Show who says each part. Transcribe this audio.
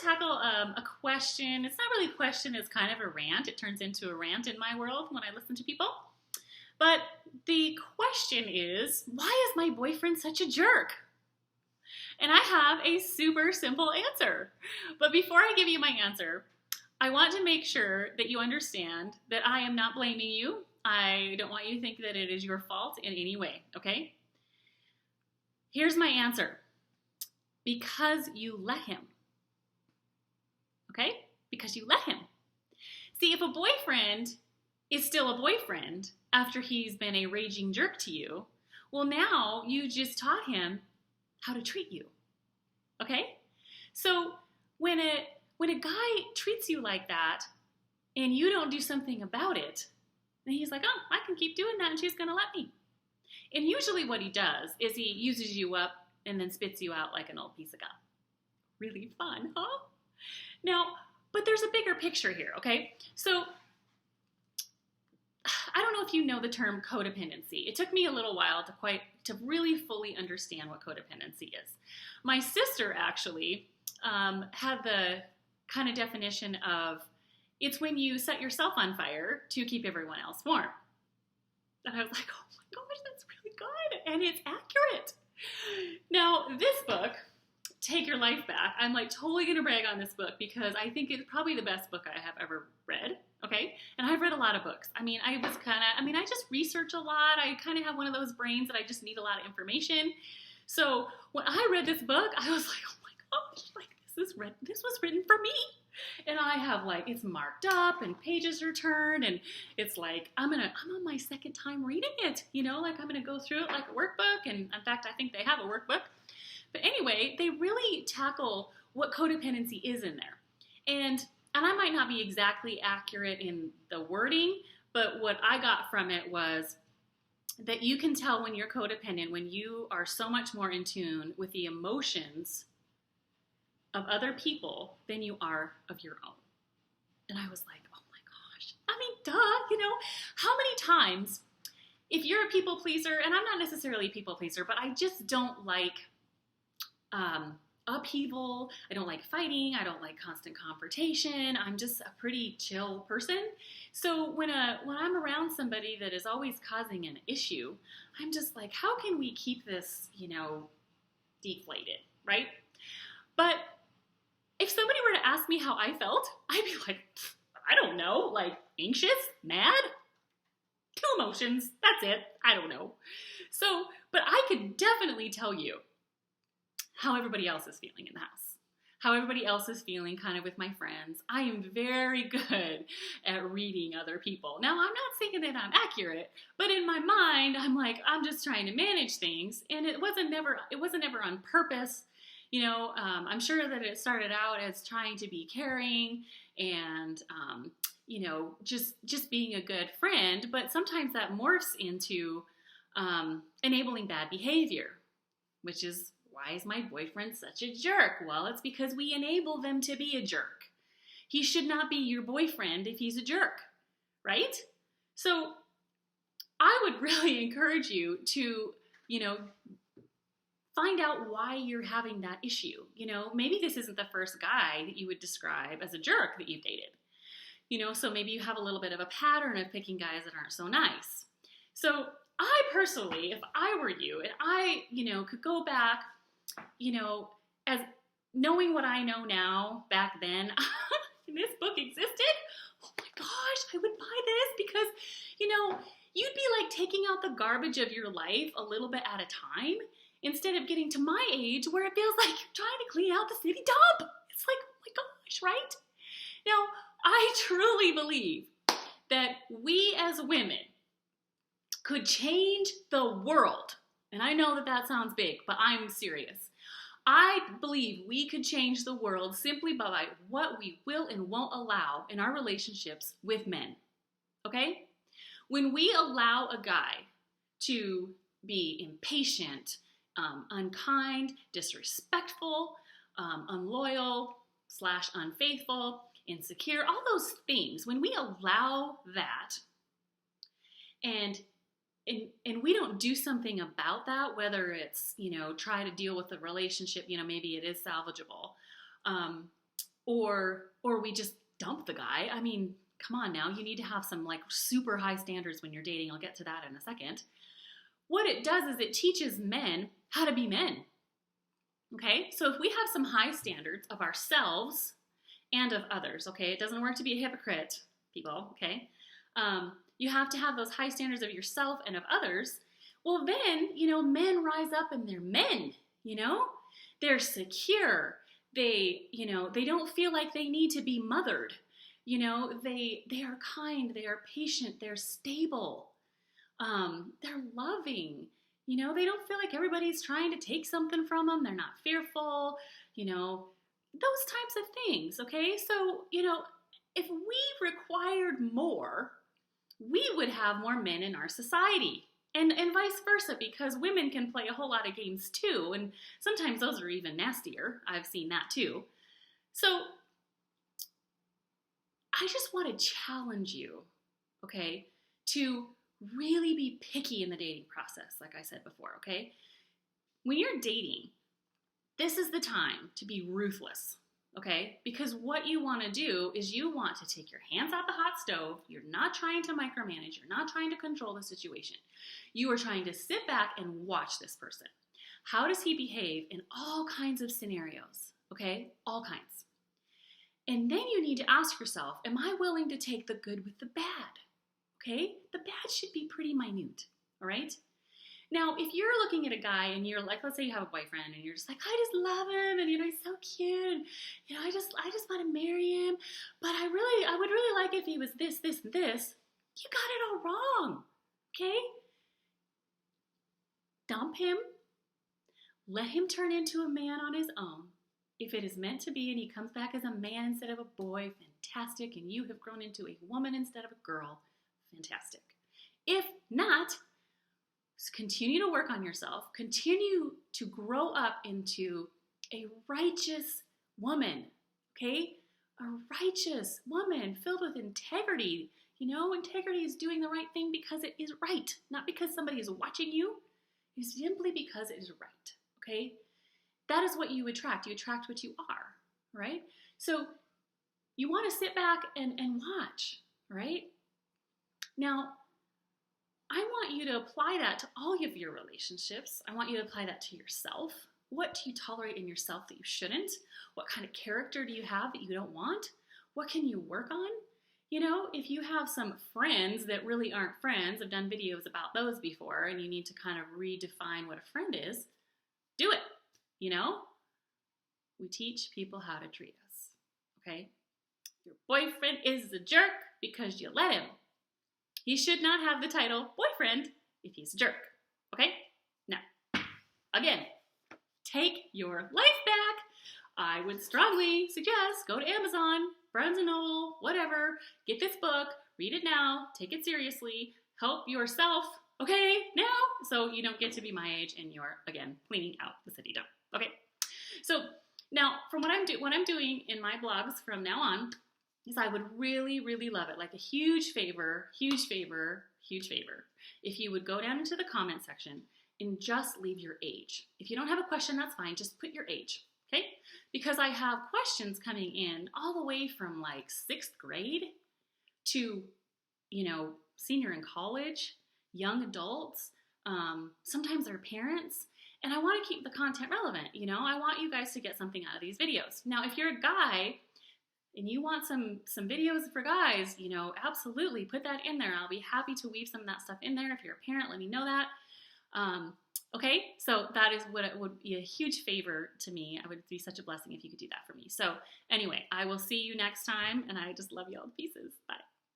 Speaker 1: to tackle a question. It's not really a question, it's kind of a rant. It turns into a rant in my world when I listen to people. But the question is, why is my boyfriend such a jerk? And I have a super simple answer. But before I give you my answer, I want to make sure that you understand that I am not blaming you. I don't want you to think that it is your fault in any way, okay? Here's my answer. Because you let him. Okay? Because you let him. See, if a boyfriend is still a boyfriend after he's been a raging jerk to you, well, now you just taught him how to treat you. Okay? So when a guy treats you like that and you don't do something about it, then he's like, oh, I can keep doing that and she's going to let me. And usually what he does is he uses you up and then spits you out like an old piece of gum. Really fun, huh? Now, but there's a bigger picture here, okay? So I don't know if you know the term codependency. It took me a little while to really fully understand what codependency is. My sister actually had the kind of definition of it's when you set yourself on fire to keep everyone else warm. And I was like, oh my gosh, that's really good. And it's accurate. Now, this book, Take Your Life Back, I'm like totally going to brag on this book because I think it's probably the best book I have ever read. Okay. And I've read a lot of books. I just research a lot. I kind of have one of those brains that I just need a lot of information. So when I read this book, I was like, oh my gosh, like this was written for me. And I have it's marked up and pages are turned and it's like, I'm on my second time reading it, I'm going to go through it like a workbook. And in fact, I think they have a workbook. But anyway, they really tackle what codependency is in there. And I might not be exactly accurate in the wording, but what I got from it was that you can tell when you're codependent, when you are so much more in tune with the emotions of other people than you are of your own. And I was like, oh my gosh. Duh, how many times, if you're a people pleaser, and I'm not necessarily a people pleaser, but I just don't like upheaval. I don't like fighting. I don't like constant confrontation. I'm just a pretty chill person. So when I'm around somebody that is always causing an issue, I'm just like, how can we keep this, deflated, right? But if somebody were to ask me how I felt, I'd be like, I don't know, anxious, mad, two emotions. That's it. I don't know. So, but I could definitely tell you how everybody else is feeling in the house, how everybody else is feeling kind of with my friends. I am very good at reading other people. Now, I'm not saying that I'm accurate, but in my mind, I'm just trying to manage things. And it wasn't never on purpose. I'm sure that it started out as trying to be caring and, just being a good friend. But sometimes that morphs into enabling bad behavior, which is, why is my boyfriend such a jerk? Well, it's because we enable them to be a jerk. He should not be your boyfriend if he's a jerk, right? So I would really encourage you to, find out why you're having that issue. Maybe this isn't the first guy that you would describe as a jerk that you've dated. So maybe you have a little bit of a pattern of picking guys that aren't so nice. So I personally, if I were you, and I, could go back, as knowing what I know now back then, and this book existed, oh my gosh, I would buy this because, you'd be like taking out the garbage of your life a little bit at a time instead of getting to my age where it feels like you're trying to clean out the city dump. It's like, oh my gosh, right? Now, I truly believe that we as women could change the world. And I know that that sounds big, but I'm serious. I believe we could change the world simply by what we will and won't allow in our relationships with men. Okay? When we allow a guy to be impatient, unkind, disrespectful, unloyal, /unfaithful, insecure, all those things, when we allow that and we don't do something about that, whether it's, try to deal with the relationship, maybe it is salvageable. or we just dump the guy. I mean, come on now, you need to have some like super high standards when you're dating. I'll get to that in a second. What it does is it teaches men how to be men. Okay? So if we have some high standards of ourselves and of others, okay? It doesn't work to be a hypocrite, people, okay? You have to have those high standards of yourself and of others. Well, then, men rise up and they're men, They're secure. They don't feel like they need to be mothered. They are kind, they are patient, they're stable. They're loving. They don't feel like everybody's trying to take something from them. They're not fearful, those types of things, okay? So, if we required more, we would have more men in our society. And vice versa, because women can play a whole lot of games too, and sometimes those are even nastier. I've seen that too. So, I just want to challenge you, okay, to really be picky in the dating process, like I said before, okay? When you're dating, this is the time to be ruthless, okay? Because what you want to do is you want to take your hands off the hot stove. You're not trying to micromanage. You're not trying to control the situation. You are trying to sit back and watch this person. How does he behave in all kinds of scenarios, okay? All kinds. And then you need to ask yourself, am I willing to take the good with the bad? Okay? The bad should be pretty minute, all right? Now, if you're looking at a guy and you're like, let's say you have a boyfriend and you're just like, I just love him and, he's so cute and, I just want to marry him, but I would really like if he was this, this, and this. You got it all wrong, okay? Dump him. Let him turn into a man on his own. If it is meant to be and he comes back as a man instead of a boy, fantastic, and you have grown into a woman instead of a girl, fantastic. If not, continue to work on yourself. Continue to grow up into a righteous woman, okay? A righteous woman filled with integrity. Integrity is doing the right thing because it is right, not because somebody is watching you. It's simply because it is right, okay? That is what you attract. You attract what you are, right? So you want to sit back and watch, right? Now, I want you to apply that to all of your relationships. I want you to apply that to yourself. What do you tolerate in yourself that you shouldn't? What kind of character do you have that you don't want? What can you work on? If you have some friends that really aren't friends, I've done videos about those before, and you need to kind of redefine what a friend is, do it. We teach people how to treat us, okay? Your boyfriend is a jerk because you let him. He should not have the title boyfriend if he's a jerk, okay? Now, again, take your life back. I would strongly suggest go to Amazon, Barnes & Noble, whatever, get this book, read it now, take it seriously, help yourself, okay, now, so you don't get to be my age and you're, again, cleaning out the city dump, okay? So, now, from what I'm doing in my blogs from now on, is I would really, really love it, like a huge favor, if you would go down into the comment section and just leave your age. If you don't have a question, that's fine, just put your age, okay? Because I have questions coming in all the way from like 6th grade to, senior in college, young adults, sometimes their parents, and I want to keep the content relevant, I want you guys to get something out of these videos. Now, if you're a guy and you want some videos for guys, absolutely put that in there. I'll be happy to weave some of that stuff in there. If you're a parent, let me know that. Okay, so that is what it would be a huge favor to me. It would be such a blessing if you could do that for me. So anyway, I will see you next time, and I just love you all to pieces. Bye.